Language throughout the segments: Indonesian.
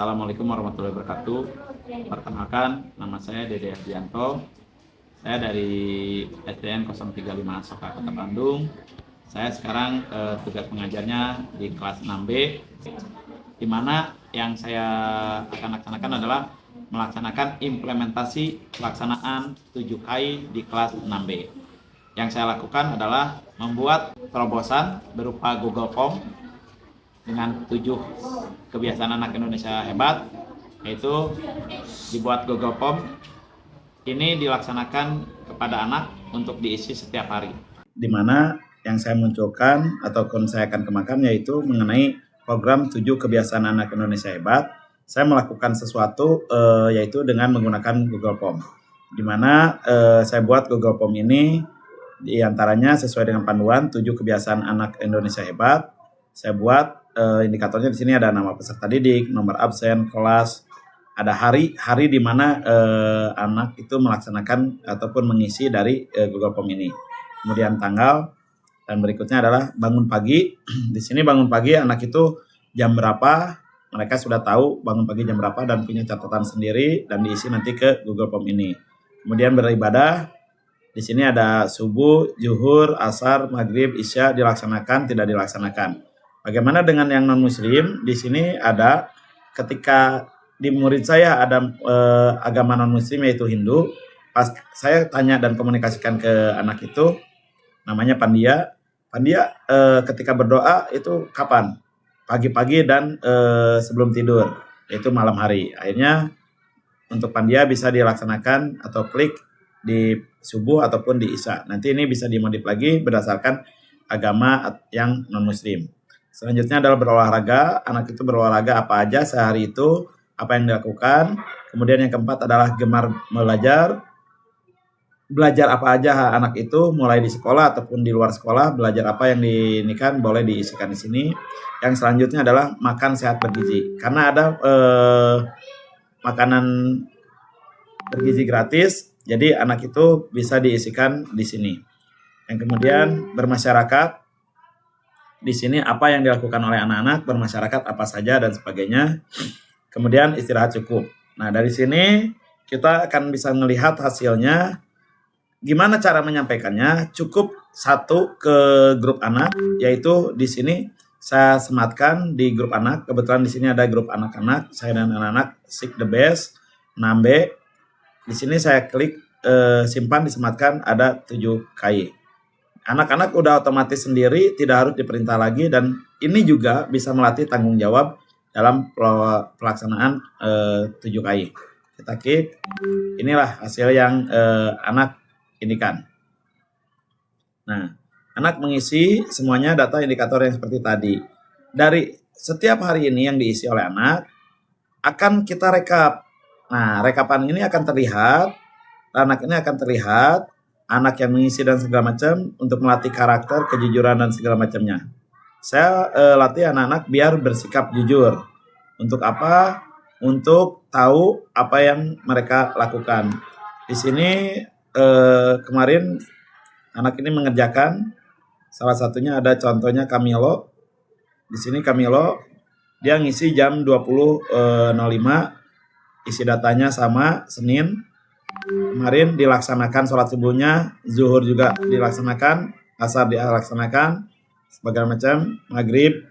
Assalamualaikum warahmatullahi wabarakatuh. Perkenalkan, nama saya Dede Ardianto. Saya dari SDN 035 Soka Kota Bandung. Saya sekarang tugas mengajarnya di kelas 6B, di mana yang saya akan laksanakan adalah melaksanakan implementasi pelaksanaan 7KI di kelas 6B. Yang saya lakukan adalah membuat terobosan berupa Google Form dengan 7 kebiasaan anak Indonesia hebat, yaitu dibuat Google Form. Ini dilaksanakan kepada anak untuk diisi setiap hari. Di mana yang saya munculkan ataupun saya akan kembangkan yaitu mengenai program 7 kebiasaan anak Indonesia hebat. Saya melakukan sesuatu yaitu dengan menggunakan Google Form. Di mana saya buat Google Form ini diantaranya sesuai dengan panduan 7 kebiasaan anak Indonesia hebat. Saya buat indikatornya di sini ada nama peserta didik, nomor absen, kelas, ada hari di mana anak itu melaksanakan ataupun mengisi dari Google Form ini. Kemudian tanggal, dan berikutnya adalah bangun pagi. Di sini bangun pagi anak itu jam berapa, mereka sudah tahu bangun pagi jam berapa dan punya catatan sendiri dan diisi nanti ke Google Form ini. Kemudian beribadah, di sini ada subuh, zuhur, asar, maghrib, isya dilaksanakan, tidak dilaksanakan. Bagaimana dengan yang non-muslim? Di sini ada ketika di murid saya ada agama non-muslim yaitu Hindu. Pas saya tanya dan komunikasikan ke anak itu, namanya Pandia. Pandia ketika berdoa itu kapan? Pagi-pagi dan sebelum tidur, yaitu malam hari. Akhirnya untuk Pandia bisa dilaksanakan atau klik di subuh ataupun di isya. Nanti ini bisa dimodif lagi berdasarkan agama yang non-muslim. Selanjutnya adalah berolahraga. Anak itu berolahraga apa aja sehari itu, apa yang dilakukan. Kemudian yang keempat adalah gemar belajar. Belajar apa aja anak itu, mulai di sekolah ataupun di luar sekolah, belajar apa yang diinikan boleh diisikan di sini. Yang selanjutnya adalah makan sehat bergizi. Karena ada makanan bergizi gratis, jadi anak itu bisa diisikan di sini. Yang kemudian bermasyarakat. Di sini apa yang dilakukan oleh anak-anak, bermasyarakat apa saja dan sebagainya. Kemudian istirahat cukup. Nah, dari sini kita akan bisa melihat hasilnya. Gimana cara menyampaikannya? Cukup satu ke grup anak, yaitu di sini saya sematkan di grup anak. Kebetulan di sini ada grup anak-anak, saya dan anak-anak Seek the Best 6B. Di sini saya klik simpan disematkan, ada 7KI. Anak-anak udah otomatis sendiri, tidak harus diperintah lagi, dan ini juga bisa melatih tanggung jawab dalam pelaksanaan 7KI. Kita klik, inilah hasil yang anak indikan. Nah, anak mengisi semuanya data indikator yang seperti tadi. Dari setiap hari ini yang diisi oleh anak, akan kita rekap. Nah, rekapan ini akan terlihat, anak ini akan terlihat, anak yang mengisi dan segala macam untuk melatih karakter, kejujuran dan segala macamnya. Saya latih anak-anak biar bersikap jujur. Untuk apa? Untuk tahu apa yang mereka lakukan. Di sini kemarin anak ini mengerjakan, salah satunya ada contohnya Camilo. Di sini Camilo dia ngisi jam 20.05, isi datanya sama Senin. Kemarin dilaksanakan sholat subuhnya, zuhur juga dilaksanakan, asar dilaksanakan, sebagainya macam, maghrib,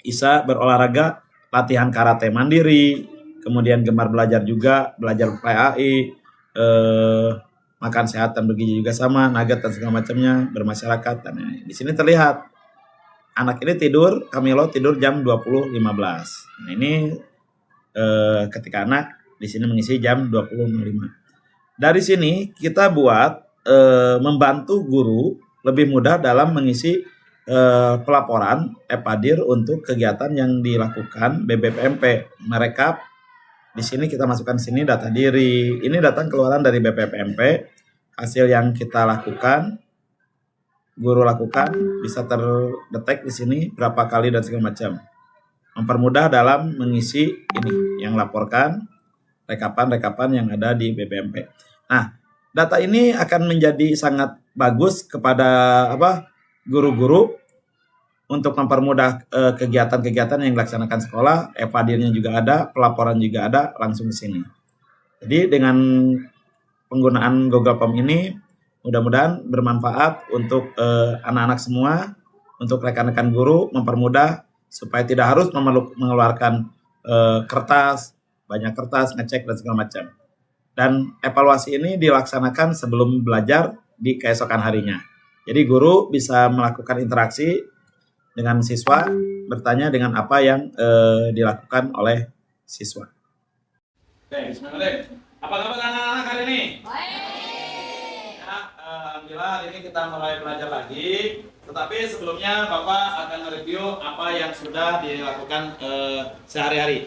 isya berolahraga, latihan karate mandiri, kemudian gemar belajar juga, belajar PAI, makan sehat dan bergizi juga sama, nugget dan segala macamnya, bermasyarakat. Dan di sini terlihat anak ini tidur, Camilo tidur jam 20.15. Nah, ini ketika anak di sini mengisi jam 20.05. Dari sini kita buat membantu guru lebih mudah dalam mengisi pelaporan EPADIR untuk kegiatan yang dilakukan BPPMP. Merekap di sini kita masukkan sini data diri. Ini data keluaran dari BPPMP. Hasil yang kita lakukan, guru lakukan bisa terdetek di sini berapa kali dan segala macam. Mempermudah dalam mengisi ini yang laporkan rekapan-rekapan yang ada di BPMP. Nah, data ini akan menjadi sangat bagus kepada guru-guru untuk mempermudah kegiatan-kegiatan yang dilaksanakan sekolah, evadirnya juga ada, pelaporan juga ada, langsung di sini. Jadi dengan penggunaan Google Form ini mudah-mudahan bermanfaat untuk anak-anak semua, untuk rekan-rekan guru, mempermudah supaya tidak harus mengeluarkan kertas, banyak kertas, ngecek dan segala macam. Dan evaluasi ini dilaksanakan sebelum belajar di keesokan harinya. Jadi guru bisa melakukan interaksi dengan siswa, bertanya dengan apa yang dilakukan oleh siswa. Oke, bismillah. Apa kabar anak-anak hari ini? Baik. Ya, alhamdulillah hari ini kita mulai belajar lagi. Tetapi sebelumnya Bapak akan mereview apa yang sudah dilakukan sehari-hari.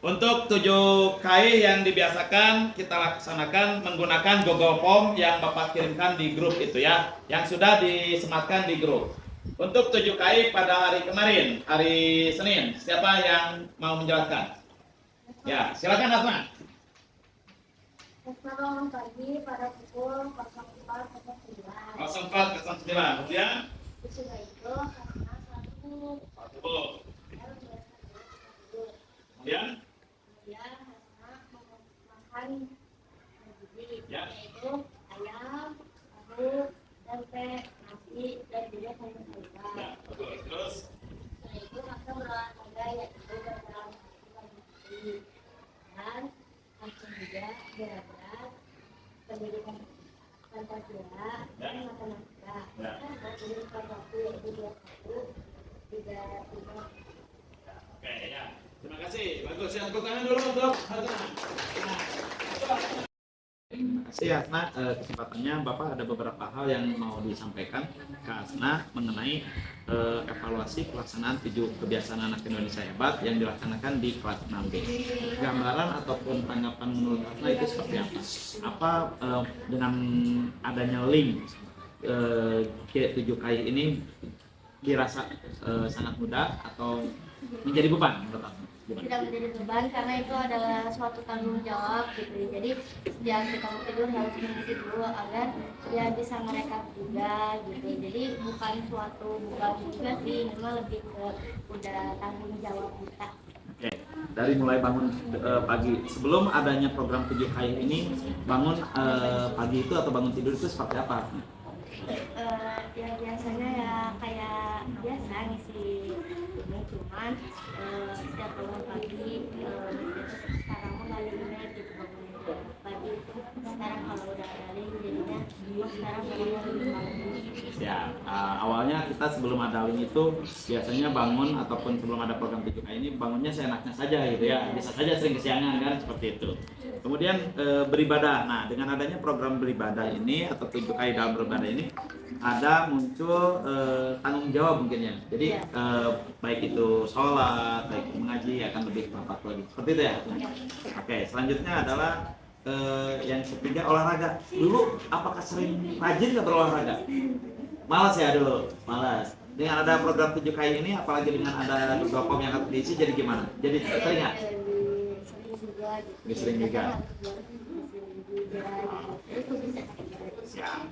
Untuk 7 KI yang dibiasakan kita laksanakan menggunakan Google Form yang Bapak kirimkan di grup itu ya, yang sudah disematkan di grup. Untuk 7 KI pada hari kemarin, hari Senin, siapa yang mau menjelaskan? Ya, silakan Asma. Selamat pagi pada pukul 04.09. 04.09. Kemudian? Sesudah itu karena satu. Kemudian? Hasna makan biji, Ya. yaitu ayam, tahu, tempe, nasi, dan juga sayur-sayuran. Ya, betul. Terus? Setelah itu Hasna berolahraga yaitu berjalan kaki dan langsung juga berat-berat pendidikan Pancasila dan matematika. Ya. Pendidikan waktu yaitu 21, 3. Oke, ya. Terima kasih. Bagus. Ya, tepuk tangan dulu untuk Hasna. Terima kasih Hasna, kesempatannya Bapak ada beberapa hal yang mau disampaikan ke Hasna mengenai evaluasi pelaksanaan 7 kebiasaan anak Indonesia hebat yang dilaksanakan di kelas 6B. Gambaran ataupun tanggapan menurut Hasna itu seperti apa? Apa dengan adanya link K7KI ini dirasa sangat mudah atau menjadi beban menurut Hasna? Tidak menjadi beban karena itu adalah suatu tanggung jawab gitu. Jadi setiap kita mau tidur harus mengisi dulu agar ya bisa merekap juga gitu. Jadi bukan suatu beban juga sih, cuma lebih ke udah tanggung jawab kita. Oke, dari mulai bangun pagi sebelum adanya program 7KI ini, bangun pagi itu atau bangun tidur itu seperti apa? Ya biasanya ya kayak biasa ngisi ini, cuman setiap bangun pagi sekarang mah nggak limit gitu bangun pagi itu. Sekarang kalau udah ada link jadinya sekarang bangunnya lebih pagi. Ya, awalnya kita sebelum ada link itu biasanya bangun ataupun sebelum ada program 7KI ini bangunnya seenaknya saja gitu ya, bisa saja sering kesiangan kan seperti itu. Kemudian beribadah. Nah, dengan adanya program beribadah ini atau 7KI dalam beribadah ini ada muncul tanggung jawab mungkin ya. Jadi baik itu sholat, baik itu mengaji akan lebih tepat lagi. Seperti itu ya. Oke, selanjutnya adalah yang ketiga olahraga. Dulu apakah sering rajin nggak berolahraga? Malas ya dulu, malas. Dengan ada program 7KI ini, apalagi dengan ada Google Form yang harus diisi, jadi gimana? Jadi sering nggak? Lebih sering juga. Siap.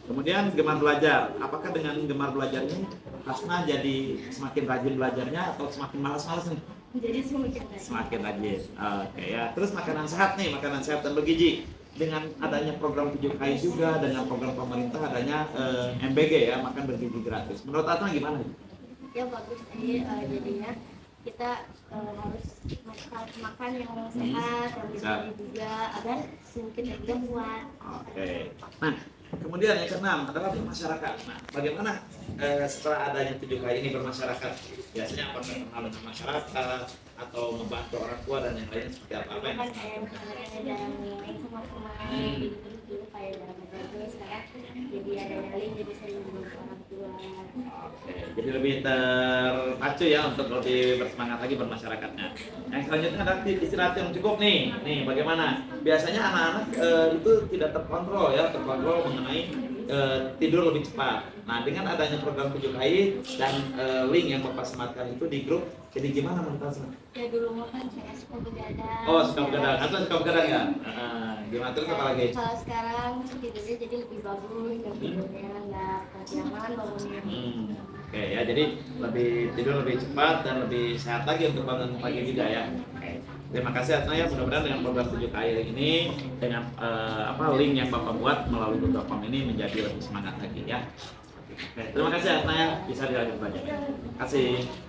Kemudian gemar belajar. Apakah dengan gemar belajar ini Hasna jadi semakin rajin belajarnya atau semakin malas-malas nih? Jadi Semakin rajin. Oke ya. Terus makanan sehat nih, makanan sehat dan bergizi. Dengan adanya program 7KI juga, dengan program pemerintah adanya MBG ya, makan bergizi gratis. Menurut Hasna gimana? Ya bagus sih, jadinya kita harus makan yang sehat, yang bergizi juga agar sedikit juga kuat. Oke. Nah, kemudian yang keenam adalah bermasyarakat. Nah, bagaimana setelah adanya 7KI ini bermasyarakat? Biasanya apa kenal dengan masyarakat atau membantu orang tua dan yang lain seperti apa? Kan kayak misalnya jarang main sama teman gitu dulu kayak jarang belajar, sekarang jadi ada nyalin jadi sering membantu orang tua. Oke, jadi lebih terpacu ya untuk lebih bersemangat lagi bermasyarakatnya. Yang selanjutnya adalah istirahat yang cukup nih. Nih, bagaimana? Biasanya anak-anak itu tidak terkontrol ya, terkontrol mengenai tidur lebih cepat. Nah, dengan adanya program 7KI dan link yang Bapak sematkan itu di grup, jadi gimana menurut Hasna? Ya dulu mah kan saya suka begadang. Oh, suka begadang. Hasna suka begadang ya? Gimana terus apa lagi? Kalau sekarang tidurnya jadi lebih bagus, tidurnya nggak kesiangan bangunnya. Oke ya, jadi lebih tidur lebih cepat dan lebih sehat lagi untuk bangun pagi juga ya. Oke. Terima kasih Atna ya, mudah-mudahan dengan program 7 KI ini dengan link yang Bapak buat melalui Google.com ini menjadi lebih semangat lagi ya. Oke, terima kasih Atna ya, bisa dilanjut belajar. Terima kasih.